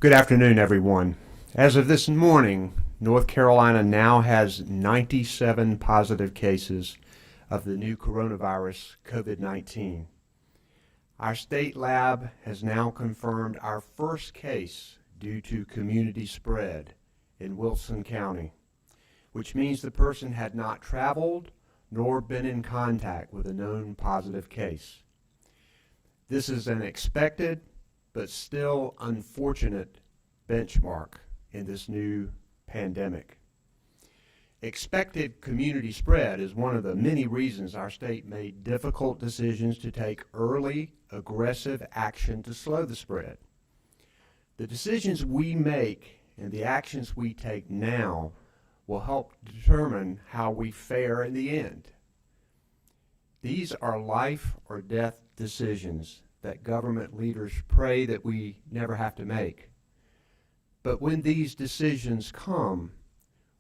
Good afternoon, everyone. As of this morning, North Carolina now has 97 positive cases of the new coronavirus, COVID-19. Our state lab has now confirmed our first case due to community spread in Wilson County, which means the person had not traveled nor been in contact with a known positive case. This is an expected but still unfortunate benchmark in this new pandemic. Expected community spread is one of the many reasons our state made difficult decisions to take early, aggressive action to slow the spread. The decisions we make and the actions we take now will help determine how we fare in the end. These are life or death decisions that government leaders pray that we never have to make. But when these decisions come,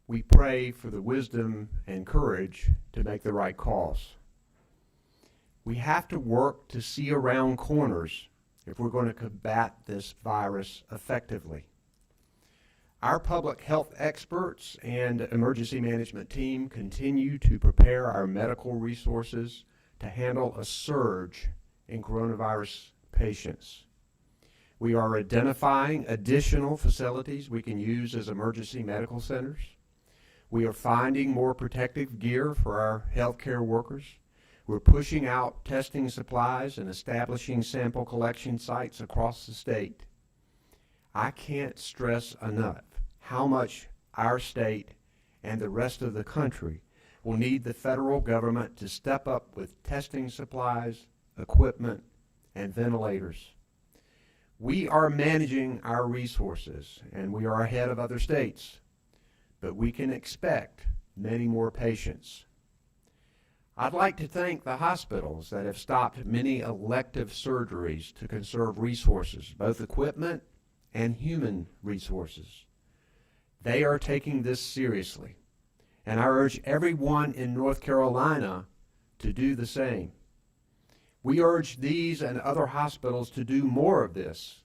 we pray for the wisdom and courage to make the right calls. We have to work to see around corners if we're going to combat this virus effectively. Our public health experts and emergency management team continue to prepare our medical resources to handle a surge in coronavirus patients. We are identifying additional facilities we can use as emergency medical centers. We are finding more protective gear for our healthcare workers. We're pushing out testing supplies and establishing sample collection sites across the state. I can't stress enough how much our state and the rest of the country will need the federal government to step up with testing supplies, equipment, and ventilators. We are managing our resources, and we are ahead of other states, but we can expect many more patients. I'd like to thank the hospitals that have stopped many elective surgeries to conserve resources, both equipment and human resources. They are taking this seriously, and I urge everyone in North Carolina to do the same. We urge these and other hospitals to do more of this,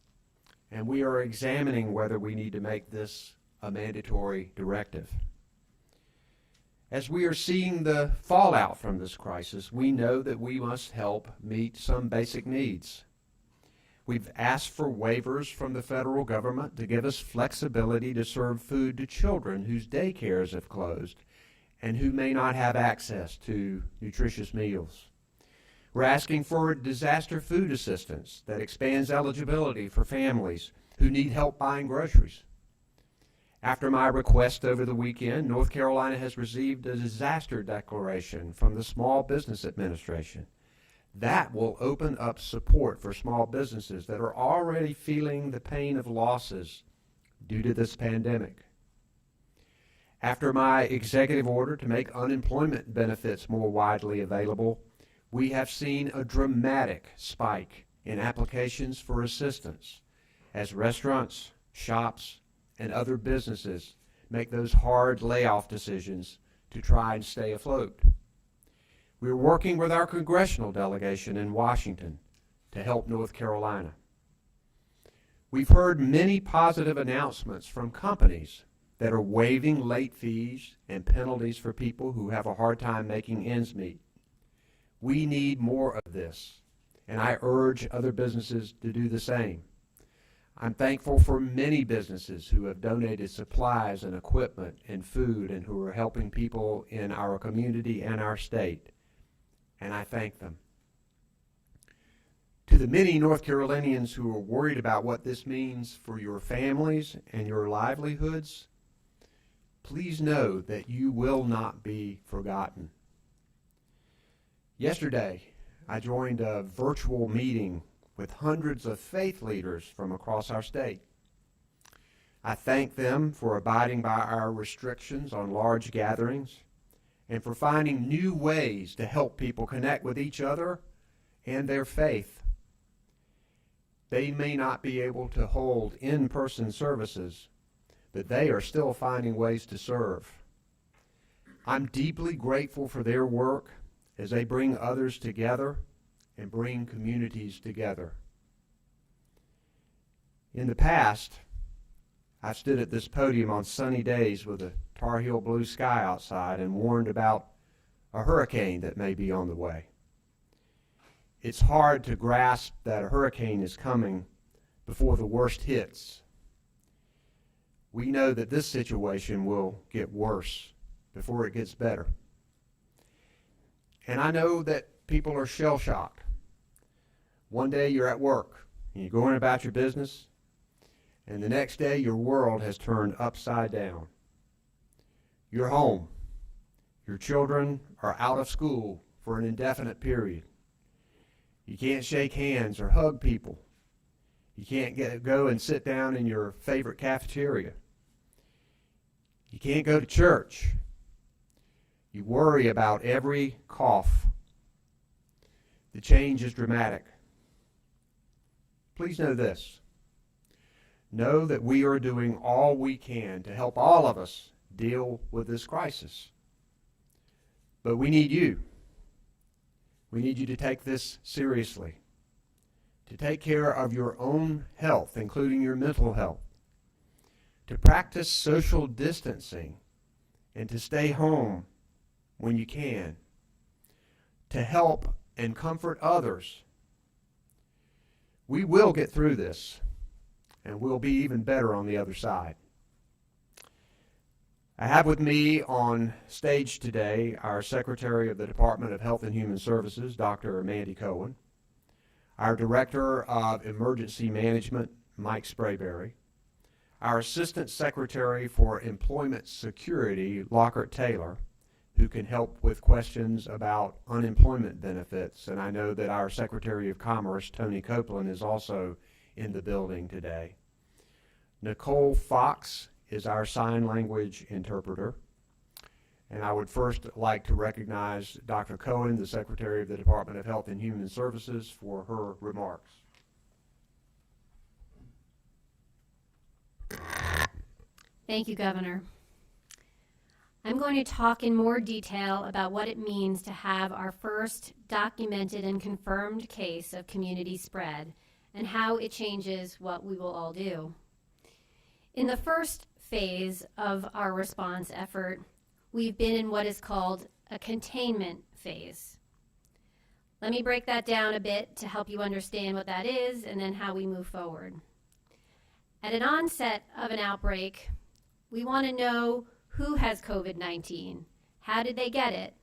and we are examining whether we need to make this a mandatory directive. As we are seeing the fallout from this crisis, we know that we must help meet some basic needs. We've asked for waivers from the federal government to give us flexibility to serve food to children whose daycares have closed and who may not have access to nutritious meals. We're asking for disaster food assistance that expands eligibility for families who need help buying groceries. After my request over the weekend, North Carolina has received a disaster declaration from the Small Business Administration. That will open up support for small businesses that are already feeling the pain of losses due to this pandemic. After my executive order to make unemployment benefits more widely available, we have seen a dramatic spike in applications for assistance as restaurants, shops, and other businesses make those hard layoff decisions to try and stay afloat. We're working with our congressional delegation in Washington to help North Carolina. We've heard many positive announcements from companies that are waiving late fees and penalties for people who have a hard time making ends meet. We need more of this, and I urge other businesses to do the same. I'm thankful for many businesses who have donated supplies and equipment and food and who are helping people in our community and our state, and I thank them. To the many North Carolinians who are worried about what this means for your families and your livelihoods, please know that you will not be forgotten. Yesterday, I joined a virtual meeting with hundreds of faith leaders from across our state. I thank them for abiding by our restrictions on large gatherings and for finding new ways to help people connect with each other and their faith. They may not be able to hold in-person services, but they are still finding ways to serve. I'm deeply grateful for their work as they bring others together and bring communities together. In the past, I've stood at this podium on sunny days with a Tar Heel blue sky outside and warned about a hurricane that may be on the way. It's hard to grasp that a hurricane is coming before the worst hits. We know that this situation will get worse before it gets better. And I know that people are shell-shocked. One day you're at work and you're going about your business, and the next day your world has turned upside down. You're home. Your children are out of school for an indefinite period. You can't shake hands or hug people. You can't go and sit down in your favorite cafeteria. You can't go to church. You worry about every cough. The change is dramatic. Please know this. Know that we are doing all we can to help all of us deal with this crisis. But we need you. We need you to take this seriously, to take care of your own health, including your mental health, to practice social distancing, and to stay home when you can, to help and comfort others. We will get through this, and we'll be even better on the other side. I have with me on stage today our Secretary of the Department of Health and Human Services, Dr. Mandy Cohen, our Director of Emergency Management, Mike Sprayberry, our Assistant Secretary for Employment Security, Lockhart Taylor, who can help with questions about unemployment benefits, and I know that our Secretary of Commerce, Tony Copeland, is also in the building today. Nicole Fox is our sign language interpreter. And I would first like to recognize Dr. Cohen, the Secretary of the Department of Health and Human Services, for her remarks. Thank you, Governor. I'm going to talk in more detail about what it means to have our first documented and confirmed case of community spread and how it changes what we will all do. In the first phase of our response effort, we've been in what is called a containment phase. Let me break that down a bit to help you understand what that is and then how we move forward. At an onset of an outbreak, we want to know who has COVID-19, how did they get it?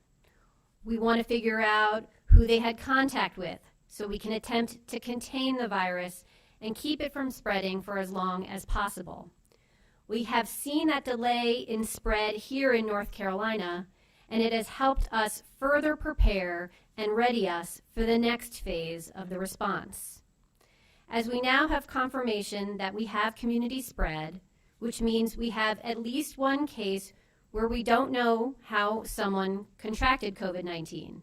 We want to figure out who they had contact with so we can attempt to contain the virus and keep it from spreading for as long as possible. We have seen that delay in spread here in North Carolina, and it has helped us further prepare and ready us for the next phase of the response. As we now have confirmation that we have community spread, which means we have at least one case where we don't know how someone contracted COVID-19.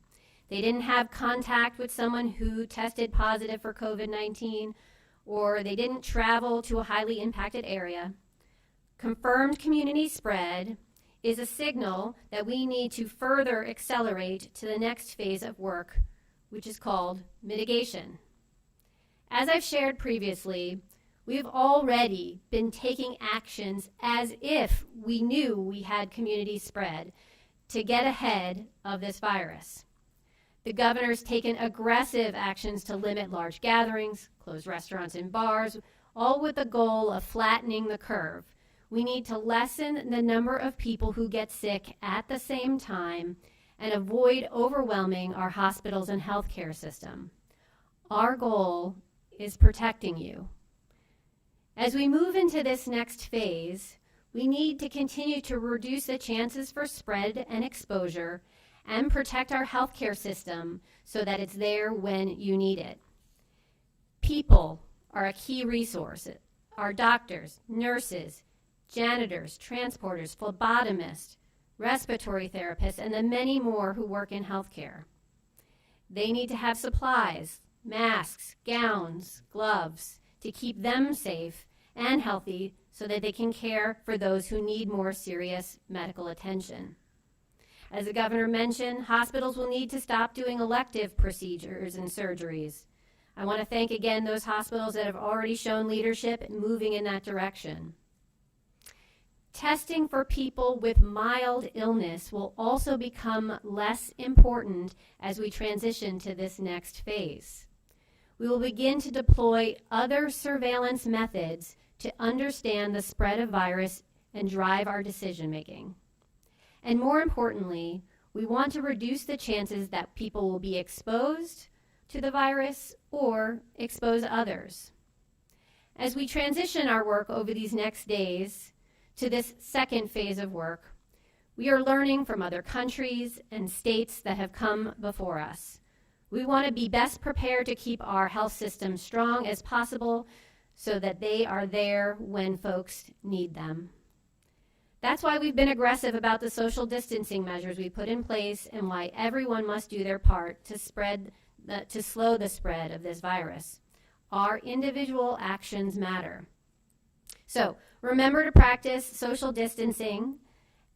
They didn't have contact with someone who tested positive for COVID-19, or they didn't travel to a highly impacted area. Confirmed community spread is a signal that we need to further accelerate to the next phase of work, which is called mitigation. As I've shared previously, we've already been taking actions as if we knew we had community spread to get ahead of this virus. The governor's taken aggressive actions to limit large gatherings, close restaurants and bars, all with the goal of flattening the curve. We need to lessen the number of people who get sick at the same time and avoid overwhelming our hospitals and healthcare system. Our goal is protecting you. As we move into this next phase, we need to continue to reduce the chances for spread and exposure and protect our healthcare system so that it's there when you need it. People are a key resource. Our doctors, nurses, janitors, transporters, phlebotomists, respiratory therapists, and the many more who work in healthcare. They need to have supplies, masks, gowns, gloves to keep them safe and healthy so that they can care for those who need more serious medical attention. As the governor mentioned, hospitals will need to stop doing elective procedures and surgeries. I want to thank again those hospitals that have already shown leadership in moving in that direction. Testing for people with mild illness will also become less important as we transition to this next phase. We will begin to deploy other surveillance methods to understand the spread of virus and drive our decision making. And more importantly, we want to reduce the chances that people will be exposed to the virus or expose others. As we transition our work over these next days to this second phase of work, we are learning from other countries and states that have come before us. We want to be best prepared to keep our health system strong as possible so that they are there when folks need them. That's why we've been aggressive about the social distancing measures we put in place and why everyone must do their part to slow the spread of this virus. Our individual actions matter. So remember to practice social distancing.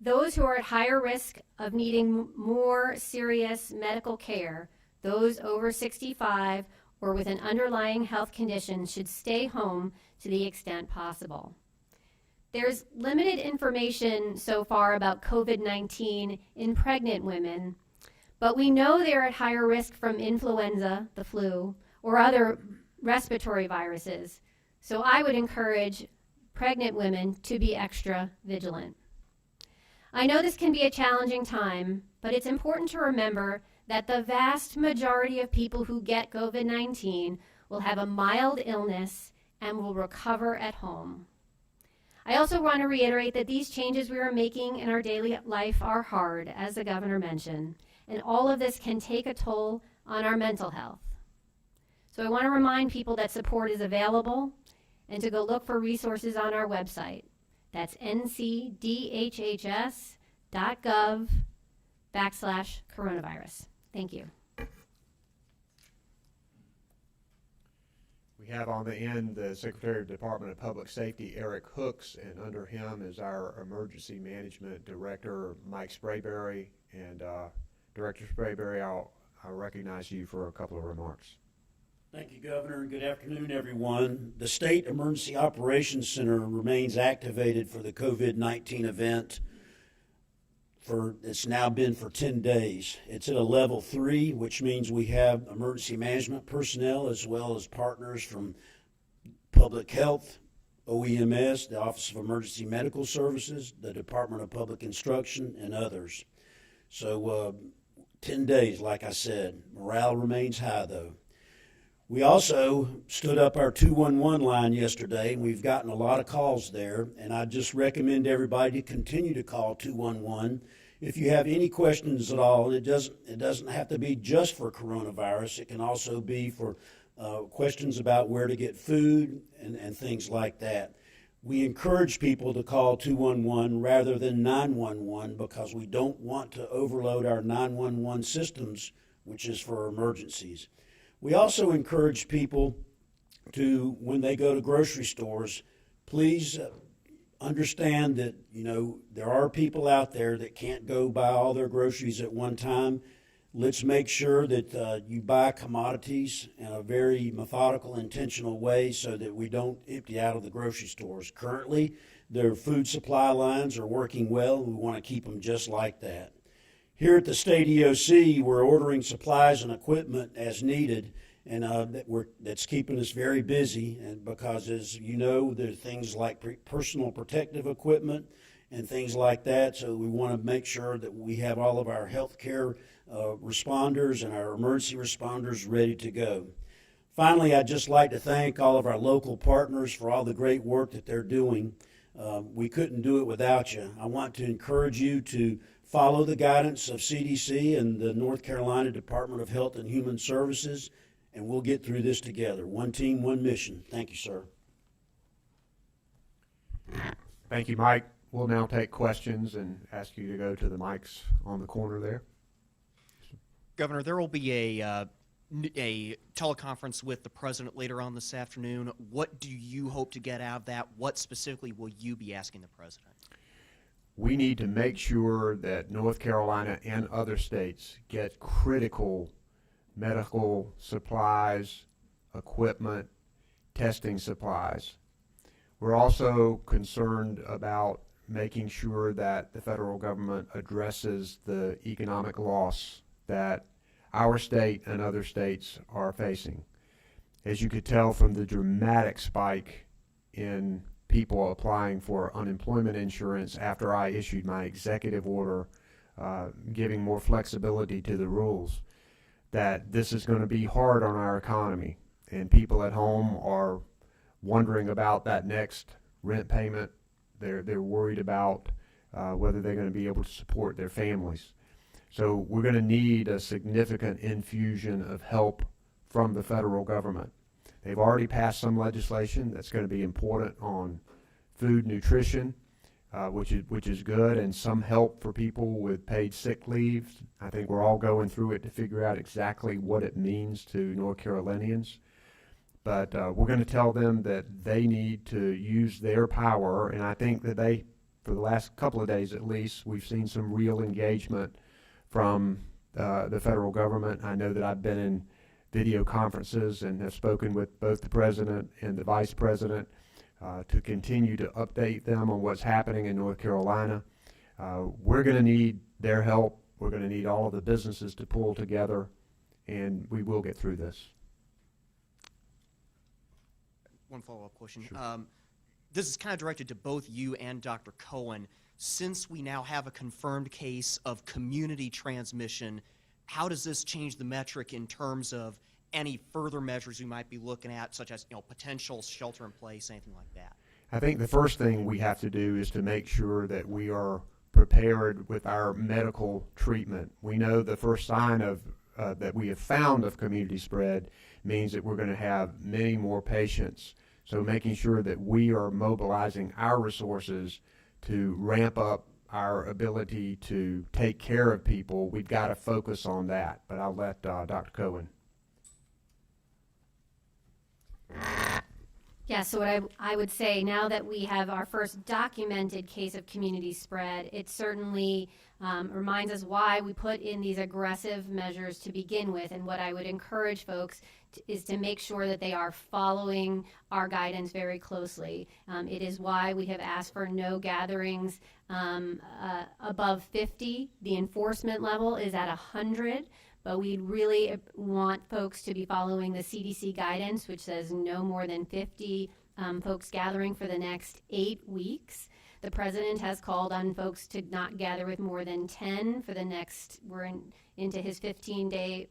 Those who are at higher risk of needing more serious medical care, those over 65 or with an underlying health condition, should stay home to the extent possible. There's limited information so far about COVID-19 in pregnant women, but we know they're at higher risk from influenza, the flu, or other respiratory viruses. So I would encourage pregnant women to be extra vigilant. I know this can be a challenging time, but it's important to remember that the vast majority of people who get COVID-19 will have a mild illness and will recover at home. I also want to reiterate that these changes we are making in our daily life are hard, as the governor mentioned, and all of this can take a toll on our mental health. So I want to remind people that support is available and to go look for resources on our website. That's ncdhhs.gov/coronavirus. Thank you. We have on the end the Secretary of Department of Public Safety, Eric Hooks, and under him is our Emergency Management Director, Mike Sprayberry. And Director Sprayberry, I'll recognize you for a couple of remarks. Thank you, Governor, and good afternoon, everyone. The State Emergency Operations Center remains activated for the COVID-19 event. It's now been for 10 days. It's at a level 3, which means we have emergency management personnel as well as partners from Public Health, OEMS, the Office of Emergency Medical Services, the Department of Public Instruction, and others. So 10 days, like I said. Morale remains high, though. We also stood up our 211 line yesterday, and we've gotten a lot of calls there, and I just recommend everybody to continue to call 211 if you have any questions at all. It doesn't have to be just for coronavirus. It can also be for questions about where to get food and things like that. We encourage people to call 211 rather than 911 because we don't want to overload our 911 systems, which is for emergencies. We also encourage people to, when they go to grocery stores, please understand that, there are people out there that can't go buy all their groceries at one time. Let's make sure that you buy commodities in a very methodical, intentional way so that we don't empty out of the grocery stores. Currently, their food supply lines are working well. We want to keep them just like that. Here at the State EOC, we're ordering supplies and equipment as needed, and that's keeping us very busy. And because, as you know, there are things like personal protective equipment and things like that. So we want to make sure that we have all of our healthcare responders and our emergency responders ready to go. Finally, I'd just like to thank all of our local partners for all the great work that they're doing. We couldn't do it without you. I want to encourage you to follow the guidance of CDC and the North Carolina Department of Health and Human Services, and we'll get through this together. One team, one mission. Thank you, sir. Thank you, Mike. We'll now take questions and ask you to go to the mics on the corner there. Governor, there will be a teleconference with the president later on this afternoon. What do you hope to get out of that? What specifically will you be asking the president? We need to make sure that North Carolina and other states get critical medical supplies, equipment, testing supplies. We're also concerned about making sure that the federal government addresses the economic loss that our state and other states are facing. As you could tell from the dramatic spike in people applying for unemployment insurance after I issued my executive order giving more flexibility to the rules, that this is going to be hard on our economy, and people at home are wondering about that next rent payment. They're worried about whether they're going to be able to support their families. So we're going to need a significant infusion of help from the federal government. They've already passed some legislation that's going to be important on food nutrition, which is good, and some help for people with paid sick leave. I think we're all going through it to figure out exactly what it means to North Carolinians. But we're going to tell them that they need to use their power, and I think that they, for the last couple of days at least, we've seen some real engagement from the federal government. I know that I've been in video conferences and have spoken with both the president and the vice president to continue to update them on what's happening in North Carolina. We're going to need their help. We're going to need all of the businesses to pull together, and we will get through this. One follow-up question. Sure. This is kind of directed to both you and Dr. Cohen. Since we now have a confirmed case of community transmission, how does this change the metric in terms of any further measures we might be looking at, such as potential shelter in place, anything like that? I think the first thing we have to do is to make sure that we are prepared with our medical treatment. We know the first sign of that we have found of community spread means that we're going to have many more patients. So making sure that we are mobilizing our resources to ramp up our ability to take care of people, we've got to focus on that. But I'll let Dr. Cohen. Yeah, so what I would say, now that we have our first documented case of community spread, it certainly reminds us why we put in these aggressive measures to begin with. And what I would encourage folks is to make sure that they are following our guidance very closely. It is why we have asked for no gatherings above 50. The enforcement level is at 100. But we really want folks to be following the CDC guidance, which says no more than 50 folks gathering for the next 8 weeks. The president has called on folks to not gather with more than 10 for the next, into his 15-day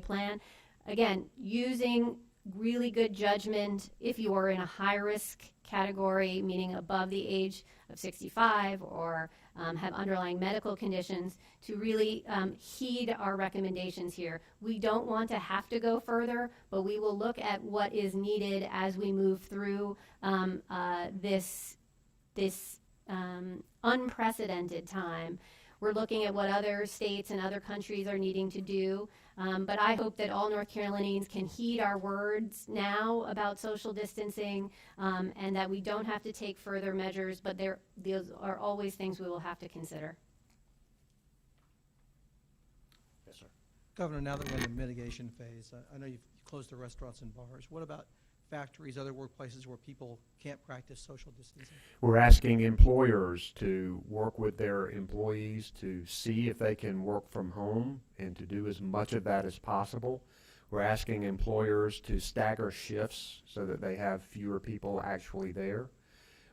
plan. Again, using really good judgment if you are in a high-risk category, meaning above the age of 65 or have underlying medical conditions, to really heed our recommendations here. We don't want to have to go further, but we will look at what is needed as we move through this unprecedented time. We're looking at what other states and other countries are needing to do. But I hope that all North Carolinians can heed our words now about social distancing, and that we don't have to take further measures, but those are always things we will have to consider. Yes, sir. Governor, now that we're in the mitigation phase, I know you've closed the restaurants and bars. What about factories, other workplaces where people can't practice social distancing? We're asking employers to work with their employees to see if they can work from home and to do as much of that as possible. We're asking employers to stagger shifts so that they have fewer people actually there.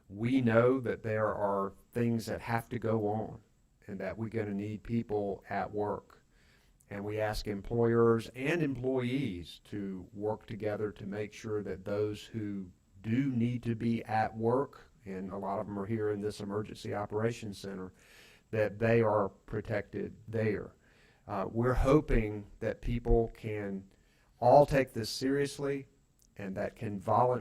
We know that there are things that have to go on and that we're going to need people at work. And we ask employers and employees to work together to make sure that those who do need to be at work, and a lot of them are here in this emergency operations center, that they are protected there. We're hoping that people can all take this seriously and that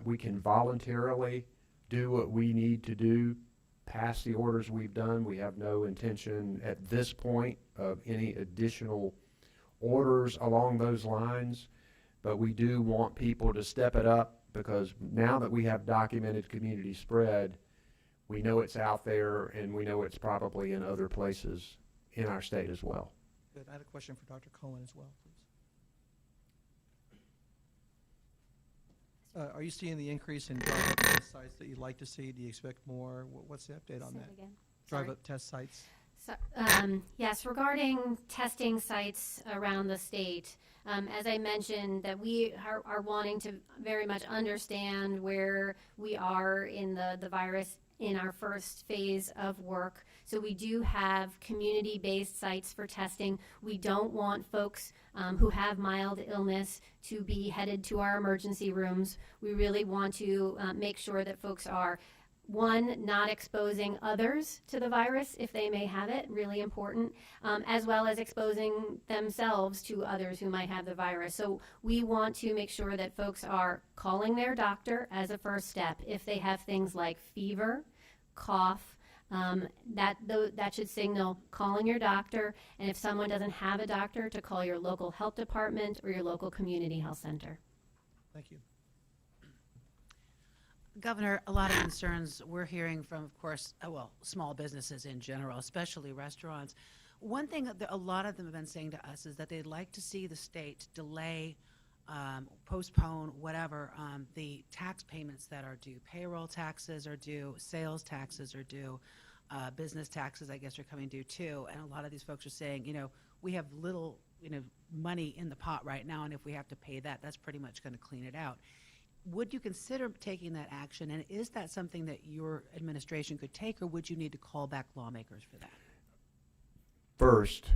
we can voluntarily do what we need to do, pass the orders we've done. We have no intention at this point of any additional orders along those lines, but we do want people to step it up, because now that we have documented community spread, we know it's out there and we know it's probably in other places in our state as well. Good. I had a question for Dr. Cohen as well, please. Are you seeing the increase in drive-up test sites that you'd like to see? Do you expect more? What's the update on Say that? it again. Sorry. Drive-up test sites? So, yes, regarding testing sites around the state, as I mentioned, that we are wanting to very much understand where we are in the virus in our first phase of work. So we do have community-based sites for testing. We don't want folks who have mild illness to be headed to our emergency rooms. We really want to make sure that folks are, one, not exposing others to the virus if they may have it, really important, as well as exposing themselves to others who might have the virus. So we want to make sure that folks are calling their doctor as a first step if they have things like fever, cough. That should signal calling your doctor, and if someone doesn't have a doctor, to call your local health department or your local community health center. Thank you. Governor, a lot of concerns we're hearing from, of course, small businesses in general, especially restaurants. One thing that a lot of them have been saying to us is that they'd like to see the state delay, postpone, whatever, the tax payments that are due. Payroll taxes are due, sales taxes are due, business taxes, I guess, are coming due too. And a lot of these folks are saying, we have little, money in the pot right now, and if we have to pay that, that's pretty much going to clean it out. Would you consider taking that action, and is that something that your administration could take, or would you need to call back lawmakers for that? First,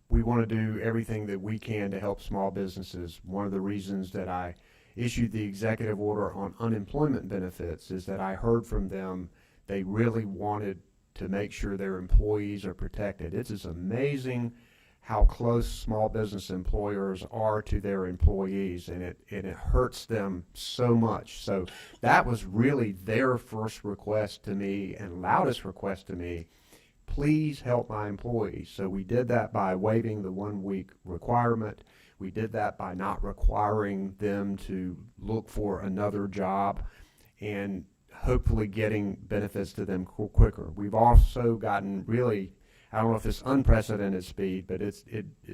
we want to do everything that we can to help small businesses. One of the reasons that I issued the executive order on unemployment benefits is that I heard from them they really wanted to make sure their employees are protected. It's just amazing how close small business employers are to their employees, and it hurts them so much. So that was really their first request to me and loudest request to me. Please help my employees. So we did that by waiving the 1 week requirement. We did that by not requiring them to look for another job and hopefully getting benefits to them quicker. We've also gotten really, I don't know if it's unprecedented speed, but it's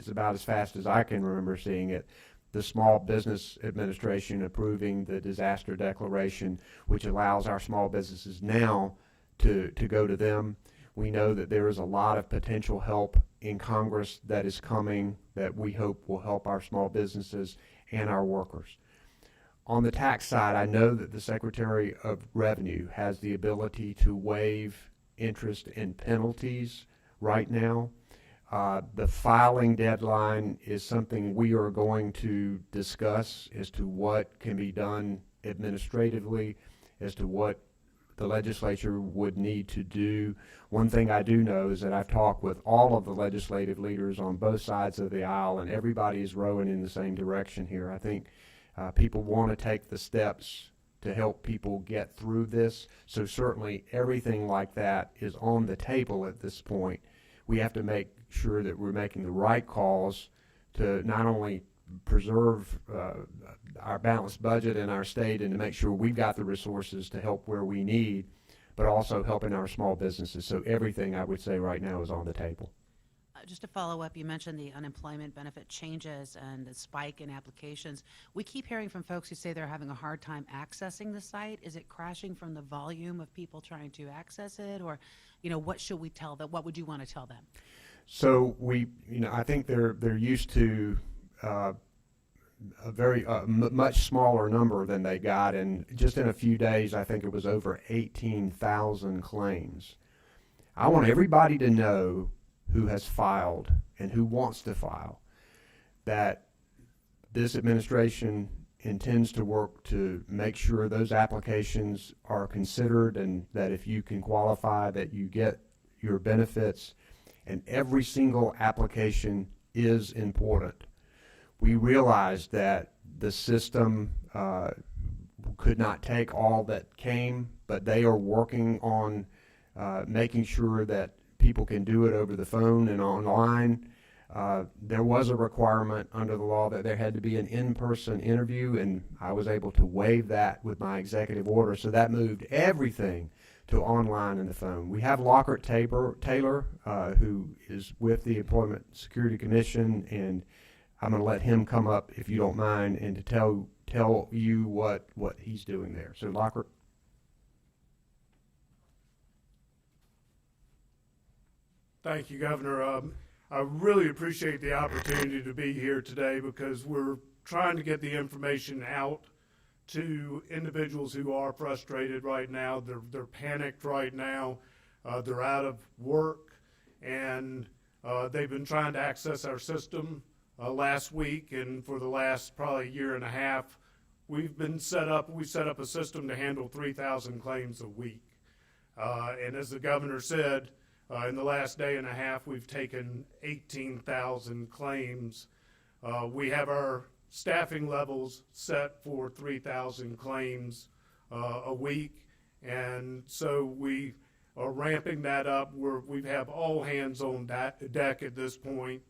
about as fast as I can remember seeing it. The Small Business Administration approving the disaster declaration, which allows our small businesses now to go to them. We know that there is a lot of potential help in Congress that is coming that we hope will help our small businesses and our workers. On the tax side, I know that the Secretary of Revenue has the ability to waive interest and penalties right now. The filing deadline is something we are going to discuss as to what can be done administratively, as to what the legislature would need to do. One thing I do know is that I've talked with all of the legislative leaders on both sides of the aisle, and everybody is rowing in the same direction here. I think people want to take the steps to help people get through this. So certainly everything like that is on the table at this point. We have to make sure that we're making the right calls to not only preserve our balanced budget in our state and to make sure we've got the resources to help where we need, but also helping our small businesses. So everything I would say right now is on the table. Just to follow up, you mentioned the unemployment benefit changes and the spike in applications. We keep hearing from folks who say they're having a hard time accessing the site. Is it crashing from the volume of people trying to access it, or, what should we tell them? What would you want to tell them? So I think they're used to a very much smaller number than they got, and just in a few days, I think it was over 18,000 claims. I want everybody to know who has filed and who wants to file that this administration intends to work to make sure those applications are considered, and that if you can qualify, that you get your benefits, and every single application is important. We realized that the system could not take all that came, but they are working on making sure that people can do it over the phone and online. There was a requirement under the law that there had to be an in-person interview, and I was able to waive that with my executive order. So that moved everything to online and the phone. We have Lockhart Taylor, who is with the Employment Security Commission, and I'm going to let him come up, if you don't mind, and to tell tell you what he's doing there. So Lockhart. Thank you, Governor. I really appreciate the opportunity to be here today because we're trying to get the information out to individuals who are frustrated right now. They're panicked right now. They're out of work, and they've been trying to access our system last week, and for the last probably year and a half, we set up a system to handle 3,000 claims a week. And as the governor said, in the last day and a half, we've taken 18,000 claims. We have our staffing levels set for 3,000 claims a week, and so we are ramping that up. We have all hands on deck at this point.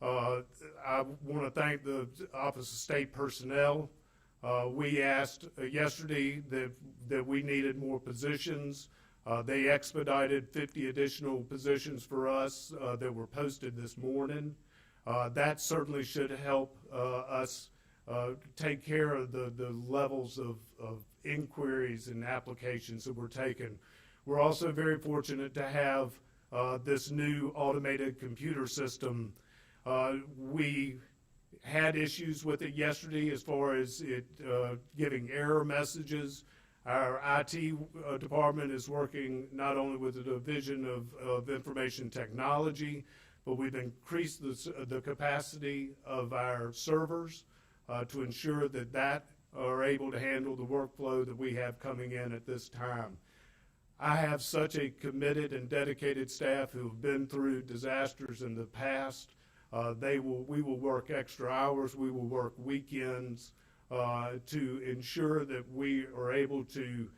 I want to thank the Office of State Personnel. We asked yesterday that we needed more positions. They expedited 50 additional positions for us that were posted this morning. That certainly should help us take care of the levels of inquiries and applications that we're taking. We're also very fortunate to have this new automated computer system. We had issues with it yesterday as far as it giving error messages. Our IT department is working not only with the Division of Information Technology, but we've increased the capacity of our servers to ensure that are able to handle the workflow that we have coming in at this time. I have such a committed and dedicated staff who have been through disasters in the past. We will work extra hours, we will work weekends, to ensure that we are able to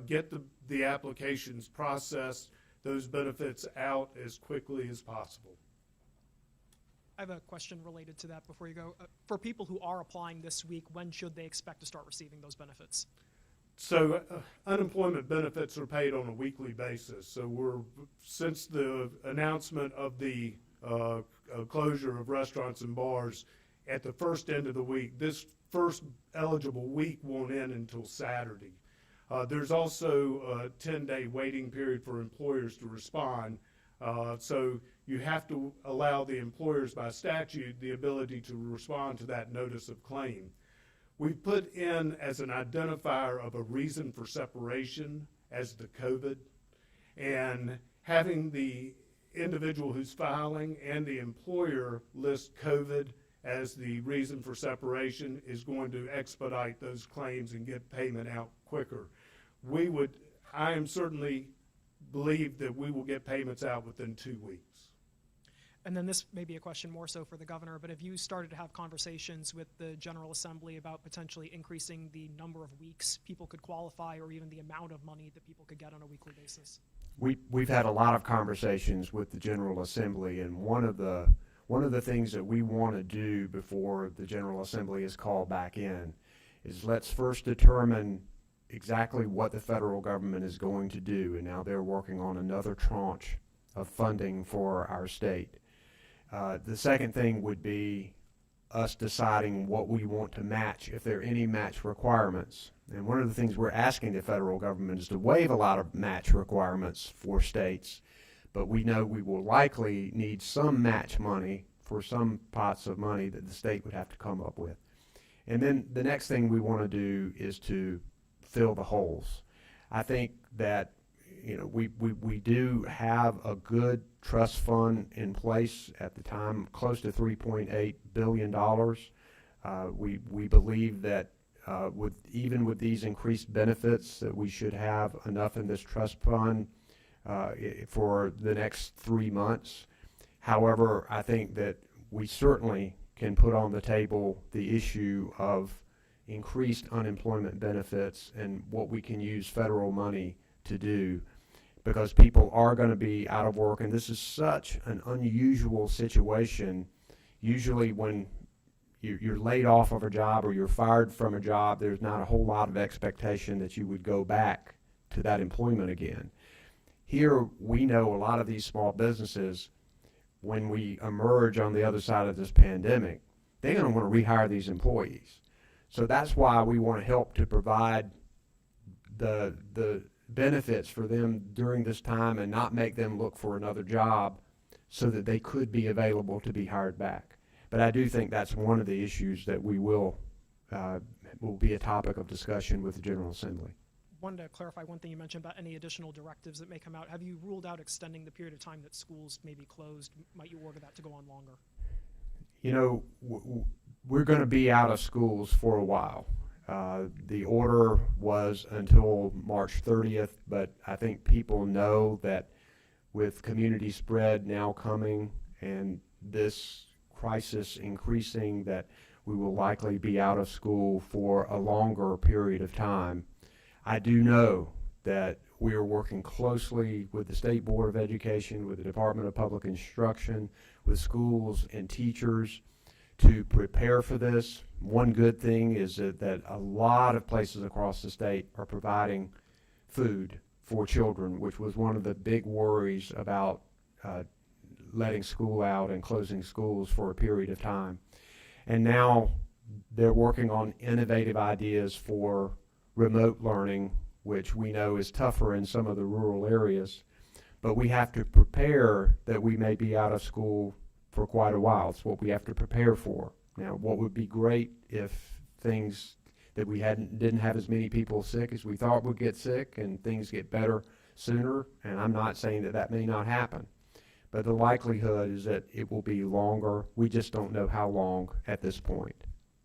get the applications processed, those benefits out as quickly as possible. I have a question related to that before you go. For people who are applying this week, when should they expect to start receiving those benefits? So unemployment benefits are paid on a weekly basis. So since the announcement of the closure of restaurants and bars at the first end of the week, this first eligible week won't end until Saturday. There's also a 10-day waiting period for employers to respond. So you have to allow the employers by statute the ability to respond to that notice of claim. We put in as an identifier of a reason for separation as the COVID, and having the individual who's filing and the employer list COVID as the reason for separation is going to expedite those claims and get payment out quicker. I am certainly believe that we will get payments out within 2 weeks. And then this may be a question more so for the governor, but have you started to have conversations with the General Assembly about potentially increasing the number of weeks people could qualify or even the amount of money that people could get on a weekly basis? We've had a lot of conversations with the General Assembly, and one of the things that we want to do before the General Assembly is called back in is let's first determine exactly what the federal government is going to do, and now they're working on another tranche of funding for our state. The second thing would be us deciding what we want to match, if there are any match requirements. And one of the things we're asking the federal government is to waive a lot of match requirements for states, but we know we will likely need some match money for some pots of money that the state would have to come up with. And then the next thing we want to do is to fill the holes. I think that we do have a good trust fund in place at the time, close to $3.8 billion. We believe that even with these increased benefits, that we should have enough in this trust fund for the next 3 months. However, I think that we certainly can put on the table the issue of increased unemployment benefits and what we can use federal money to do, because people are going to be out of work, and this is such an unusual situation. Usually when you're laid off of a job or you're fired from a job, there's not a whole lot of expectation that you would go back to that employment again. Here, we know a lot of these small businesses, when we emerge on the other side of this pandemic, they're going to want to rehire these employees. So that's why we want to help to provide the benefits for them during this time and not make them look for another job so that they could be available to be hired back. But I do think that's one of the issues that we will be a topic of discussion with the General Assembly. Wanted to clarify one thing you mentioned about any additional directives that may come out. Have you ruled out extending the period of time that schools may be closed? Might you order that to go on longer? You know, we're going to be out of schools for a while. The order was until March 30th, but I think people know that with community spread now coming and this crisis increasing, that we will likely be out of school for a longer period of time. I do know that we are working closely with the State Board of Education, with the Department of Public Instruction, with schools and teachers to prepare for this. One good thing is that a lot of places across the state are providing food for children, which was one of the big worries about letting school out and closing schools for a period of time. And now they're working on innovative ideas for remote learning, which we know is tougher in some of the rural areas. But we have to prepare that we may be out of school for quite a while. It's what we have to prepare for. Now, what would be great if things that we didn't have as many people sick as we thought would get sick and things get better sooner, and I'm not saying that that may not happen. But the likelihood is that it will be longer. We just don't know how long at this point.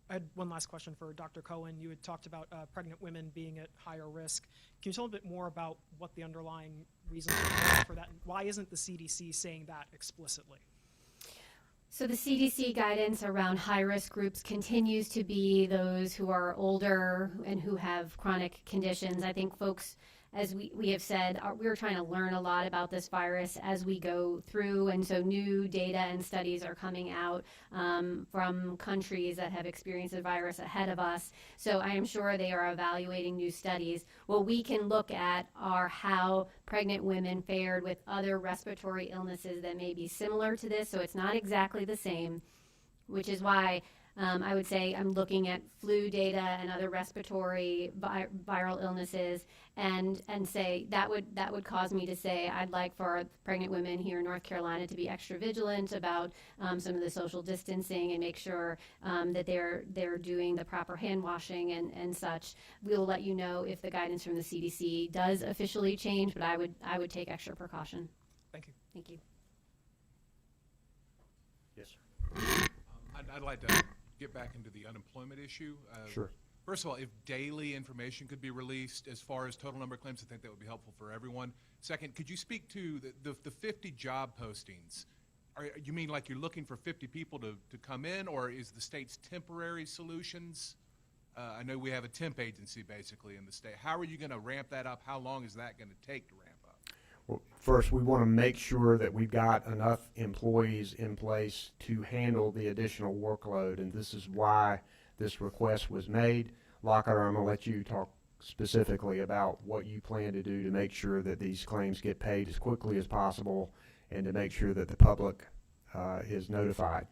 I had one last question for Dr. Cohen. You had talked about pregnant women being at higher risk. Can you tell a bit more about what the underlying reasons are for that? And why isn't the CDC saying that explicitly? So the CDC guidance around high-risk groups continues to be those who are older and who have chronic conditions. I think folks, as we have said, we're trying to learn a lot about this virus as we go through, and so new data and studies are coming out from countries that have experienced the virus ahead of us. So I am sure they are evaluating new studies. What we can look at are how pregnant women fared with other respiratory illnesses that may be similar to this, so it's not exactly the same, which is why I would say I'm looking at flu data and other respiratory viral illnesses, and say that would cause me to say I'd like for pregnant women here in North Carolina to be extra vigilant about some of the social distancing and make sure that they're doing the proper hand washing and such. We'll let you know if the guidance from the CDC does officially change, but I would take extra precaution. Thank you. Thank you. Yes, sir. I'd like to get back into the unemployment issue. Sure. First of all, if daily information could be released as far as total number of claims, I think that would be helpful for everyone. Second, could you speak to the 50 job postings? You mean like you're looking for 50 people to come in, or is the state's temporary solutions? I know we have a temp agency basically in the state. How are you going to ramp that up? How long is that going to take to ramp up? Well, first, we want to make sure that we've got enough employees in place to handle the additional workload, and this is why this request was made. Lockhart, I'm going to let you talk specifically about what you plan to do to make sure that these claims get paid as quickly as possible and to make sure that the public is notified.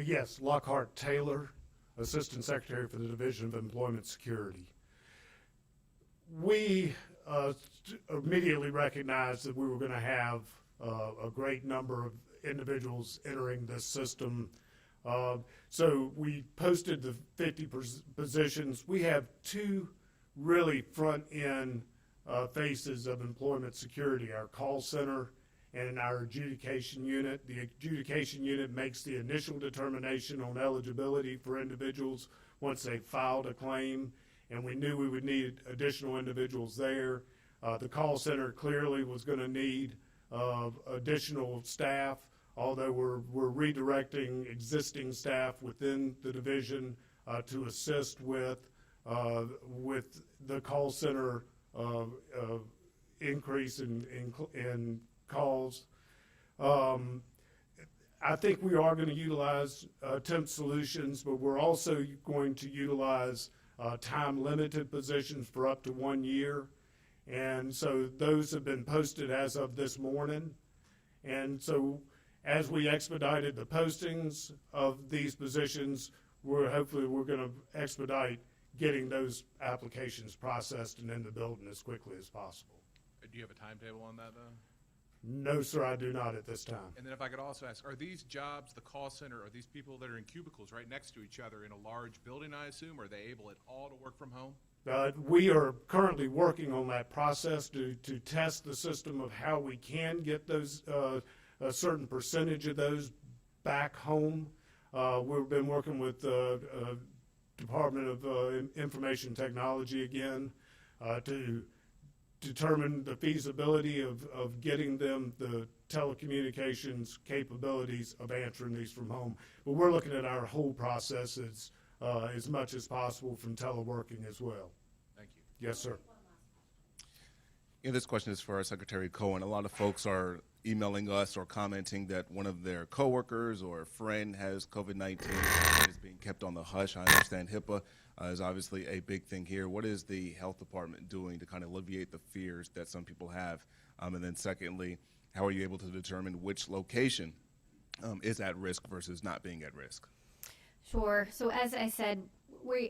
Yes, Lockhart Taylor, Assistant Secretary for the Division of Employment Security. We immediately recognized that we were going to have a great number of individuals entering this system. So we posted the 50 positions. We have two really front-end faces of employment security, our call center and our adjudication unit. The adjudication unit makes the initial determination on eligibility for individuals once they filed a claim, and we knew we would need additional individuals there. The call center clearly was going to need additional staff, although we're redirecting existing staff within the division to assist with the call center increase in calls. I think we are going to utilize temp solutions, but we're also going to utilize time-limited positions for up to 1 year. And so those have been posted as of this morning. And so as we expedited the postings of these positions, hopefully we're going to expedite getting those applications processed and in the building as quickly as possible. Do you have a timetable on that, though? No, sir, I do not at this time. And then if I could also ask, are these jobs, the call center, are these people that are in cubicles right next to each other in a large building, I assume? Are they able at all to work from home? We are currently working on that process to test the system of how we can get those, a certain percentage of those back home. We've been working with the Department of Information Technology again to determine the feasibility of getting them the telecommunications capabilities of answering these from home. But we're looking at our whole process as much as possible from teleworking as well. Thank you. Yes, sir. Yeah, this question is for Secretary Cohen. A lot of folks are emailing us or commenting that one of their coworkers or a friend has COVID-19 and is being kept on the hush. I understand HIPAA is obviously a big thing here. What is the health department doing to kind of alleviate the fears that some people have? And then secondly, how are you able to determine which location is at risk versus not being at risk? Sure. So as I said,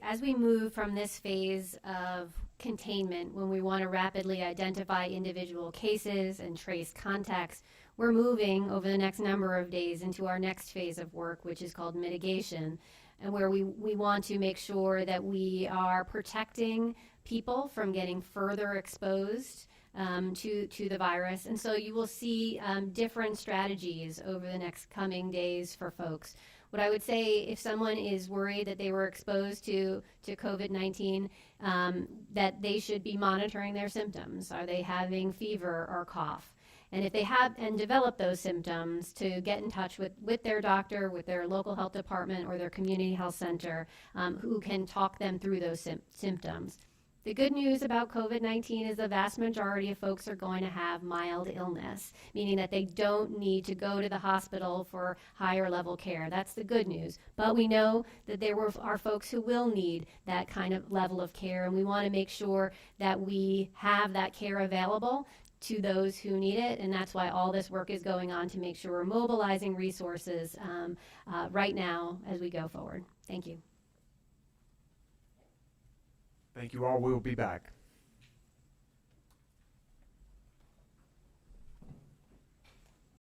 as we move from this phase of containment, when we want to rapidly identify individual cases and trace contacts, we're moving over the next number of days into our next phase of work, which is called mitigation, and where we want to make sure that we are protecting people from getting further exposed to the virus. And so you will see different strategies over the next coming days for folks. What I would say, if someone is worried that they were exposed to COVID-19, that they should be monitoring their symptoms. Are they having fever or cough? And if they have and develop those symptoms, to get in touch with their doctor, with their local health department or their community health center, who can talk them through those symptoms. The good news about COVID-19 is the vast majority of folks are going to have mild illness, meaning that they don't need to go to the hospital for higher level care. That's the good news. But we know that there are folks who will need that kind of level of care, and we want to make sure that we have that care available to those who need it, and that's why all this work is going on to make sure we're mobilizing resources right now as we go forward. Thank you. Thank you all. We'll be back.